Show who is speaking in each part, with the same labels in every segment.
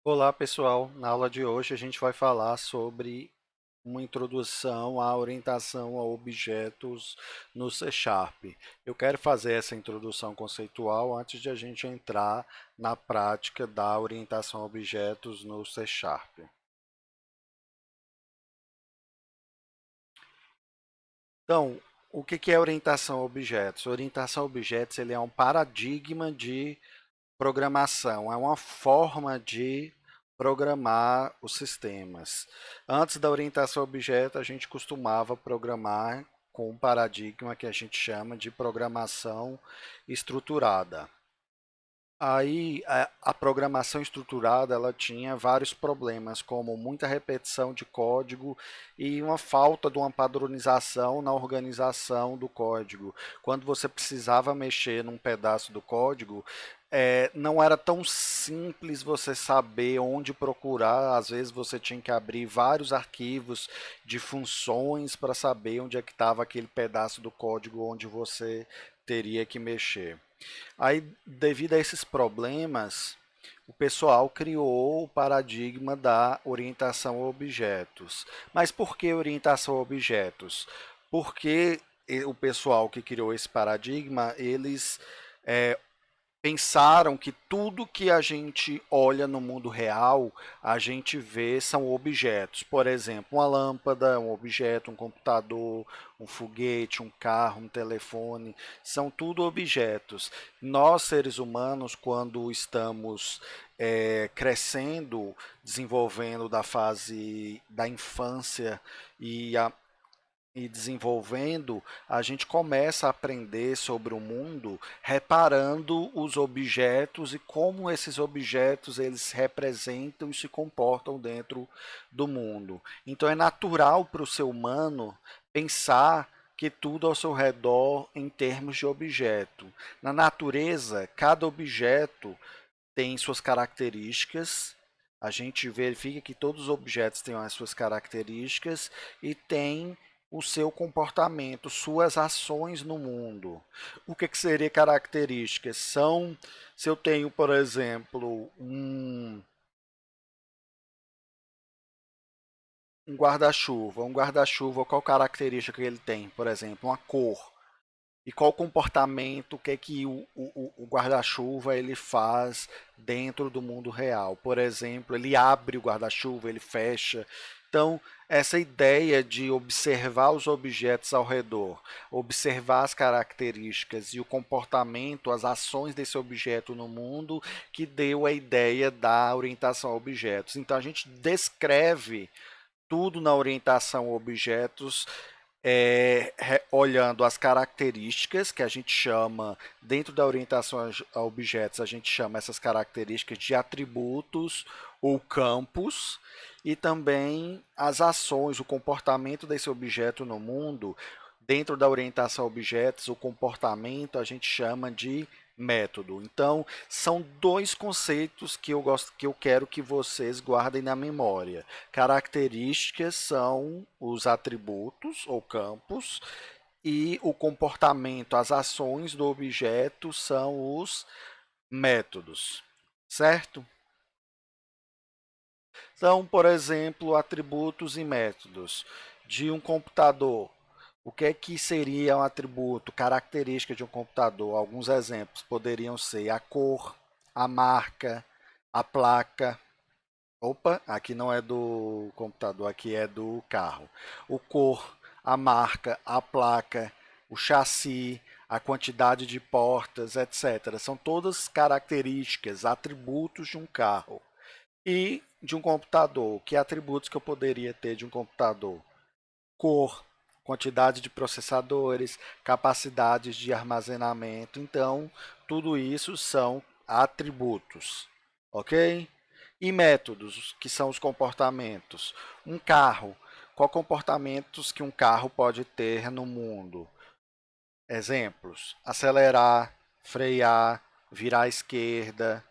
Speaker 1: Olá pessoal, na aula de hoje a gente vai falar sobre uma introdução à orientação a objetos no C Sharp. Eu quero fazer essa introdução conceitual antes de a gente entrar na prática da orientação a objetos no C Sharp. Então, o que é orientação a objetos? Orientação a objetos ele é um paradigma de programação, é uma forma de programar os sistemas. Antes da orientação a objeto, a gente costumava programar com um paradigma que a gente chama de programação estruturada. Aí a programação estruturada ela tinha vários problemas, como muita repetição de código e uma falta de uma padronização na organização do código. Quando você precisava mexer num pedaço do código, não era tão simples você saber onde procurar. Às vezes você tinha que abrir vários arquivos de funções para saber onde é que estava aquele pedaço do código onde você teria que mexer. Aí, devido a esses problemas, o pessoal criou o paradigma da orientação a objetos. Mas por que orientação a objetos? Porque o pessoal que criou esse paradigma, eles pensaram que tudo que a gente olha no mundo real, a gente vê são objetos. Por exemplo, uma lâmpada é um objeto, um computador, um foguete, um carro, um telefone, são tudo objetos. Nós, seres humanos, quando estamos crescendo, desenvolvendo da fase da infância e desenvolvendo, a gente começa a aprender sobre o mundo reparando os objetos e como esses objetos eles representam e se comportam dentro do mundo. Então é natural para o ser humano pensar que tudo ao seu redor em termos de objeto. Na natureza, cada objeto tem suas características. A gente verifica que todos os objetos têm as suas características e têm o seu comportamento, suas ações no mundo. O que seria características? São, se eu tenho, por exemplo, um guarda-chuva, qual característica que ele tem? Por exemplo, uma cor. E qual comportamento, o que é que o guarda-chuva ele faz dentro do mundo real. Por exemplo, ele abre o guarda-chuva, ele fecha. Então, essa ideia de observar os objetos ao redor, observar as características e o comportamento, as ações desse objeto no mundo, que deu a ideia da orientação a objetos. Então, a gente descreve tudo na orientação a objetos olhando as características que a gente chama, dentro da orientação a objetos, a gente chama essas características de atributos ou campos, e também as ações, o comportamento desse objeto no mundo. Dentro da orientação a objetos, o comportamento a gente chama de método. Então, são dois conceitos que eu quero que vocês guardem na memória. Características são os atributos ou campos e o comportamento, as ações do objeto são os métodos, certo? Então, por exemplo, atributos e métodos de um computador. O que é que seria um atributo, característica de um computador? Alguns exemplos poderiam ser a cor, a marca, a placa. Opa, aqui não é do computador, aqui é do carro. O cor, a marca, a placa, o chassi, a quantidade de portas, etc. São todas características, atributos de um carro. E de um computador, que atributos que eu poderia ter de um computador? Cor, quantidade de processadores, capacidades de armazenamento. Então, tudo isso são atributos, ok? E métodos, que são os comportamentos. Um carro, qual comportamentos que um carro pode ter no mundo? Exemplos: acelerar, frear, virar à esquerda.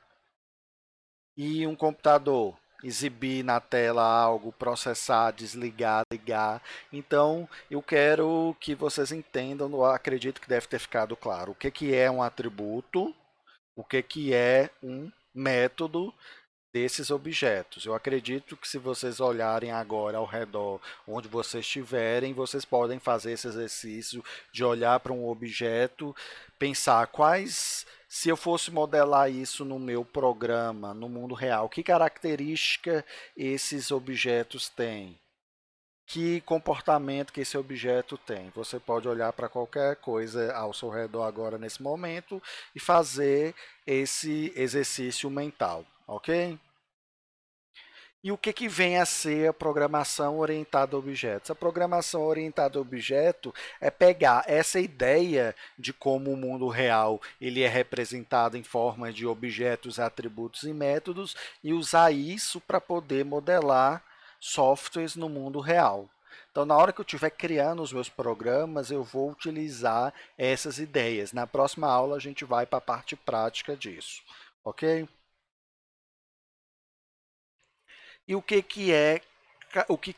Speaker 1: E um computador, exibir na tela algo, processar, desligar, ligar. Então, eu quero que vocês entendam, eu acredito que deve ter ficado claro, o que é um atributo, o que é um método desses objetos. Eu acredito que se vocês olharem agora ao redor, onde vocês estiverem, vocês podem fazer esse exercício de olhar para um objeto, pensar quais, se eu fosse modelar isso no meu programa, no mundo real, que característica esses objetos têm? Que comportamento que esse objeto tem? Você pode olhar para qualquer coisa ao seu redor agora nesse momento e fazer esse exercício mental, ok? E o que, que vem a ser a programação orientada a objetos? A programação orientada a objeto é pegar essa ideia de como o mundo real ele é representado em forma de objetos, atributos e métodos e usar isso para poder modelar softwares no mundo real. Então, na hora que eu estiver criando os meus programas, eu vou utilizar essas ideias. Na próxima aula, a gente vai para a parte prática disso, ok? E o que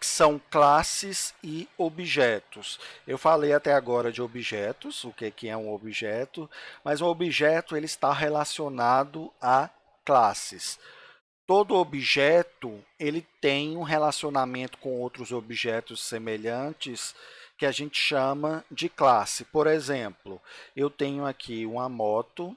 Speaker 1: são classes e objetos? Eu falei até agora de objetos, o que é um objeto, mas um objeto ele está relacionado a classes. Todo objeto ele tem um relacionamento com outros objetos semelhantes que a gente chama de classe. Por exemplo, eu tenho aqui uma moto,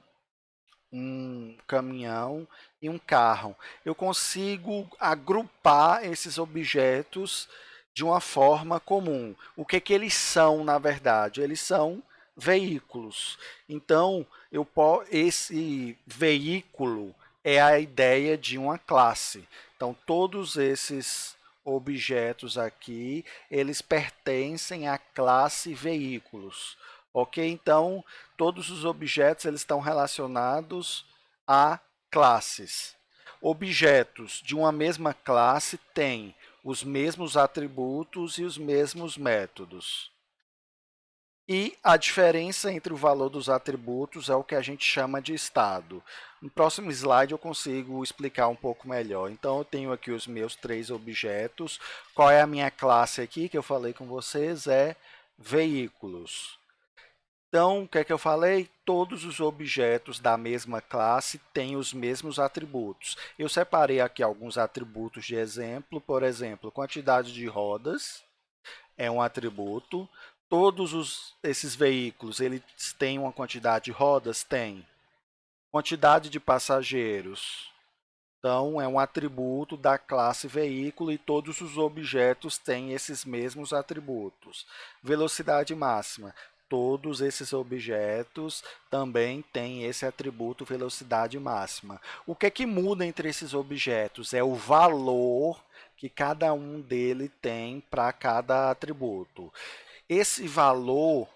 Speaker 1: um caminhão e um carro. Eu consigo agrupar esses objetos de uma forma comum. O que, que eles são, na verdade? Eles são veículos. Então, esse veículo é a ideia de uma classe. Então, todos esses objetos aqui, eles pertencem à classe veículos. Ok? Então, todos os objetos eles estão relacionados a classes. Objetos de uma mesma classe têm os mesmos atributos e os mesmos métodos. E a diferença entre o valor dos atributos é o que a gente chama de estado. No próximo slide eu consigo explicar um pouco melhor. Então eu tenho aqui os meus 3 objetos. Qual é a minha classe aqui que eu falei com vocês? É veículos. Então, o que é que eu falei? Todos os objetos da mesma classe têm os mesmos atributos. Eu separei aqui alguns atributos de exemplo. Por exemplo, quantidade de rodas é um atributo. Esses veículos, eles têm uma quantidade de rodas? Tem. Quantidade de passageiros. Então, é um atributo da classe veículo e todos os objetos têm esses mesmos atributos. Velocidade máxima. Todos esses objetos também têm esse atributo velocidade máxima. O que é que muda entre esses objetos? É o valor que cada um dele tem para cada atributo. Esse valor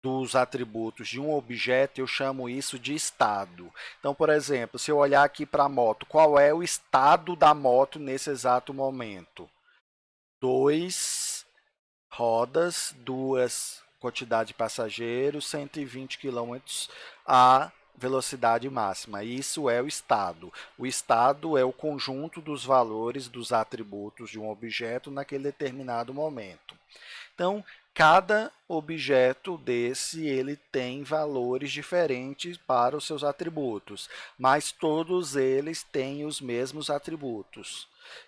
Speaker 1: dos atributos de um objeto, eu chamo isso de estado. Então, por exemplo, se eu olhar aqui para a moto, qual é o estado da moto nesse exato momento? 2 rodas, 2 quantidade de passageiros, 120 quilômetros a velocidade máxima. Isso é o estado. O estado é o conjunto dos valores dos atributos de um objeto naquele determinado momento. Então, cada objeto desse ele tem valores diferentes para os seus atributos, mas todos eles têm os mesmos atributos.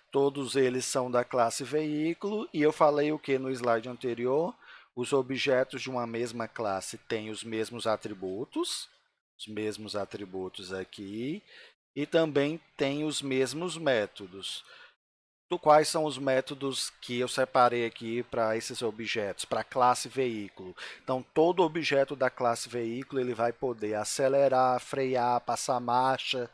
Speaker 1: Todos eles são da classe veículo e eu falei o que no slide anterior? Os objetos de uma mesma classe têm os mesmos atributos aqui, e também têm os mesmos métodos. Quais são os métodos que eu separei aqui para esses objetos, para a classe veículo? Então, todo objeto da classe veículo ele vai poder acelerar, frear, passar marcha,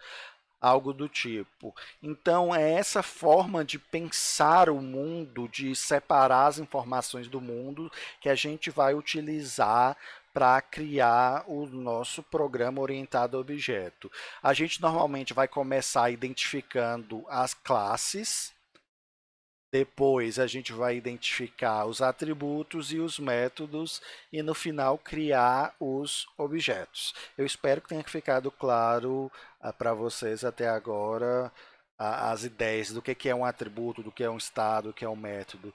Speaker 1: algo do tipo. Então, é essa forma de pensar o mundo, de separar as informações do mundo, que a gente vai utilizar para criar o nosso programa orientado a objeto. A gente normalmente vai começar identificando as classes. Depois a gente vai identificar os atributos e os métodos e no final criar os objetos. Eu espero que tenha ficado claro para vocês até agora as ideias do que é um atributo, do que é um estado, do que é um método.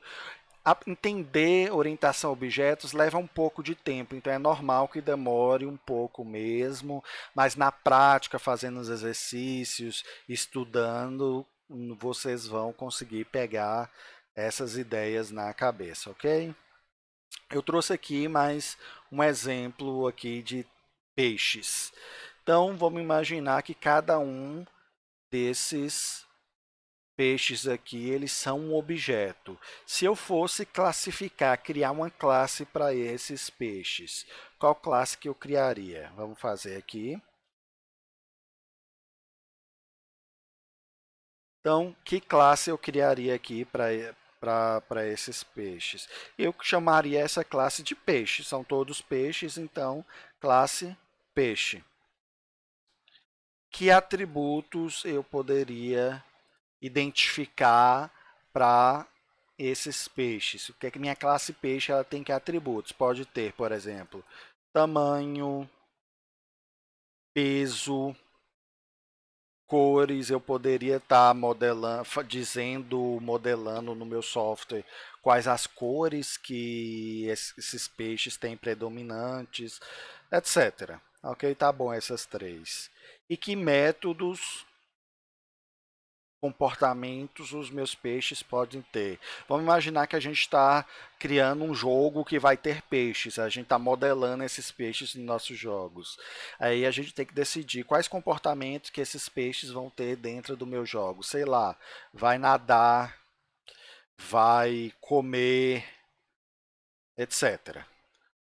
Speaker 1: entender orientação a objetos leva um pouco de tempo, então é normal que demore um pouco mesmo, mas na prática, fazendo os exercícios, estudando, vocês vão conseguir pegar essas ideias na cabeça, ok? Eu trouxe aqui mais um exemplo aqui de peixes. Então, vamos imaginar que cada um desses peixes aqui, eles são um objeto. Se eu fosse classificar, criar uma classe para esses peixes, qual classe que eu criaria? Vamos fazer aqui. Então, que classe eu criaria aqui para esses peixes? Eu chamaria essa classe de peixe. São todos peixes, então, classe peixe. Que atributos eu poderia identificar para esses peixes? O que é que minha classe peixe ela tem que atributos? Pode ter, por exemplo, tamanho, peso, cores. Eu poderia estar modelando no meu software quais as cores que esses peixes têm predominantes, etc. Ok, tá bom essas três. E que métodos, comportamentos os meus peixes podem ter. Vamos imaginar que a gente está criando um jogo que vai ter peixes, a gente está modelando esses peixes nos nossos jogos. Aí a gente tem que decidir quais comportamentos que esses peixes vão ter dentro do meu jogo. Sei lá, vai nadar, vai comer, etc.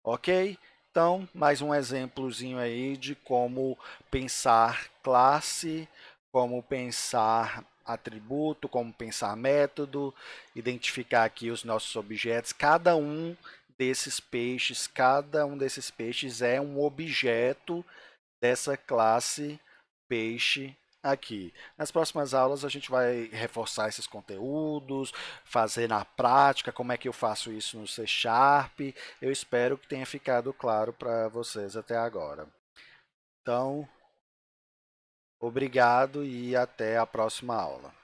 Speaker 1: Ok? Então, mais um exemplozinho aí de como pensar classe, como pensar atributo, como pensar método, identificar aqui os nossos objetos. Cada um desses peixes é um objeto dessa classe peixe aqui. Nas próximas aulas a gente vai reforçar esses conteúdos, fazer na prática como é que eu faço isso no C Sharp. Eu espero que tenha ficado claro para vocês até agora. Então, obrigado e até a próxima aula.